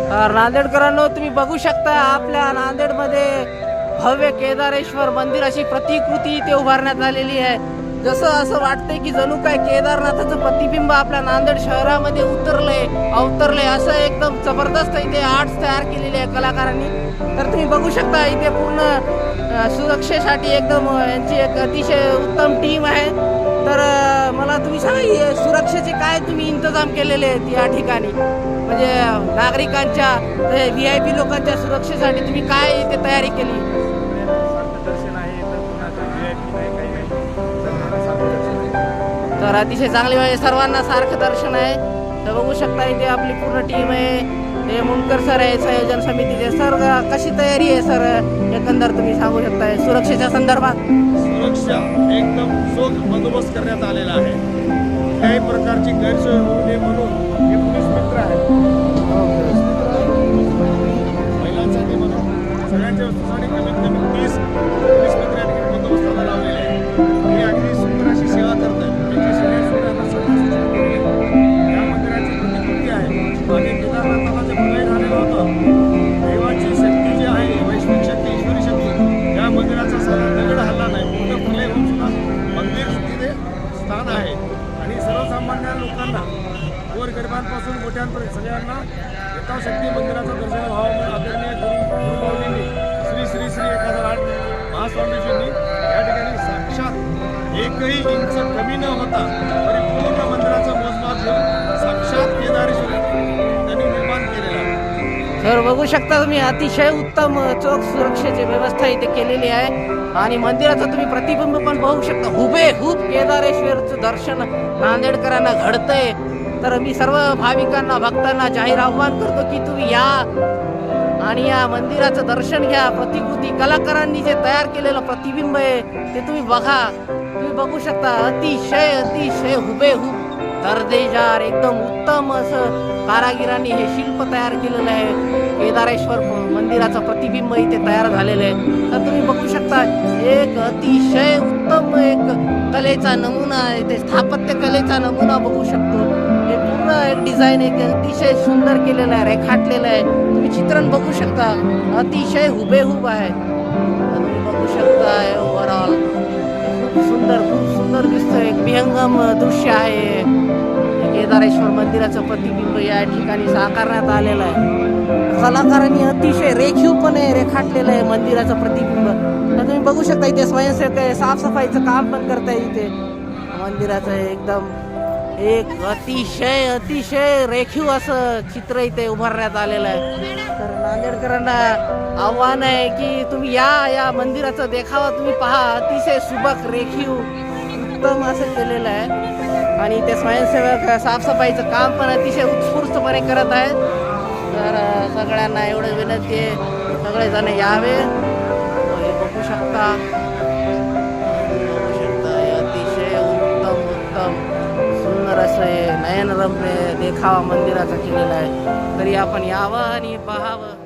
नांदेडकरांनो, तुम्ही बघू शकता आपल्या नांदेडमध्ये भव्य केदारेश्वर मंदिराची प्रतिकृती इथे उभारण्यात आलेली आहे. जसं असं वाटतंय की जणू काय केदारनाथाचं प्रतिबिंब आपल्या नांदेड शहरामध्ये अवतरले असं एकदम जबरदस्त इथे आर्ट्स तयार केलेली आहे कलाकारांनी. तर तुम्ही बघू शकता इथे पूर्ण सुरक्षेसाठी एकदम यांची एक अतिशय उत्तम टीम आहे. तर मला तुम्ही सांगा, सुरक्षेचे काय तुम्ही इंतजाम केलेले आहेत या ठिकाणी, म्हणजे नागरिकांच्या VIP लोकांच्या सुरक्षेसाठी तुम्ही काय इथे तयारी केली? तर अतिशय चांगली वेळ, सर्वांना सारखं दर्शन आहे. तर बघू शकता इथे आपली पूर्ण टीम आहे. हे मुंडकर सर आहे संयोजन समितीचे. सर कशी तयारी आहे सर एकंदर तुम्ही सांगू शकता सुरक्षेच्या संदर्भात? सुरक्षा एकदम चोख बंदोबस्त करण्यात आलेला आहे. काही प्रकारची गैरसोय होऊ नये म्हणून हे पोलीस मित्र आहेत, महिलांसाठी म्हणून सगळ्यांच्या वस्तूसाठी कमीत कमी 30 पोलीस मित्र या ठिकाणी बंदोबस्ताला लावलेले आहेत. ही अगदी सुंदर अशी सेवा करतात. त्यांची सगळ्या सुविधांना सूचना केलेली आहे. या मंदिराची प्रतिकृती आहे आणि केदारनाथाला जे प्रलय झालेलं होतं, देवाची शक्ती जी आहे, वैश्विक शक्ती, ईश्वरी शक्ती, या मंदिराचा साधा दगड हल्ला नाही. पूर्ण प्रलय होऊन सुद्धा मंदिर तिथे स्थान आहे आणि सर्वसामान्य लोकांना गोरगरिबांपासून मोठ्यांपर्यंत सगळ्यांना यथाशक्ती मंदिराचं दर्शन व्हावं म्हणून आदरणीय गुरुमाऊलींनी श्री श्री श्री 1008 महास्वामीजींनी या ठिकाणी साक्षात एकही इंच कमी न होता परिपूर्ण मंदिराचं मोजमाप घेऊन साक्षात केदारेश्वर त्यांनी निर्माण केलेला आहे. तर बघू शकता तुम्ही अतिशय उत्तम चोख सुरक्षेची व्यवस्था इथे केलेली आहे आणि मंदिराचं तुम्ही प्रतिबिंब पण बघू शकता. हुबेहूब केदारेश्वरचं दर्शन नांदेडकरांना घडतंय. तर मी सर्व भाविकांना भक्तांना जाहीर आव्हान करतो की तुम्ही या आणि या मंदिराचं दर्शन घ्या. प्रतिकृती कलाकारांनी जे तयार केलेलं प्रतिबिंब आहे ते तुम्ही बघा. तुम्ही बघू शकता अतिशय हुबेहूब दर्जेदार एकदम उत्तम असं कारागिरांनी हे शिल्प तयार केलेलं आहे. केदारेश्वर मंदिराचं प्रतिबिंब इथे तयार झालेलं आहे. तर तुम्ही बघू शकता एक अतिशय उत्तम एक कलेचा नमुना आहे. ते स्थापत्य कलेचा नमुना बघू शकतो. हे पूर्ण एक डिझाईन एक अतिशय सुंदर केलेलं आहे, रेखाटलेलं आहे. तुम्ही चित्रण बघू शकता, अतिशय हुबेहूब आहे. तुम्ही बघू शकता ओव्हरऑल खूप सुंदर दिसतं. एक विहंगम दृश्य आहे. केदारेश्वर मंदिराचं प्रतिबिंब या ठिकाणी साकारण्यात आलेलं आहे. कलाकारांनी अतिशय रेखीवपणे रेखाटलेलं आहे मंदिराचं प्रतिबिंब. तर तुम्ही बघू शकता इथे स्वयंसेवक आहे, साफसफाईचं काम पण करताय इथे. मंदिराचं एकदम एक अतिशय रेखीव असं चित्र इथे उभारण्यात आलेलं आहे. तर नांदेडकरांना आव्हान आहे की तुम्ही या मंदिराचा देखावा तुम्ही पहा. अतिशय सुबक रेखीव उत्तम असं केलेलं आहे आणि ते स्वयंसेवक साफसफाईचं काम पण अतिशय उत्स्फूर्तपणे करत आहेत. तर सगळ्यांना एवढं विनंती आहे सगळेजण यावे. हे बघू शकता अतिशय उत्तम सुंदर असं नयनरम्य देखावा मंदिराचा केलेला आहे. तरी आपण यावं आणि पाहावं.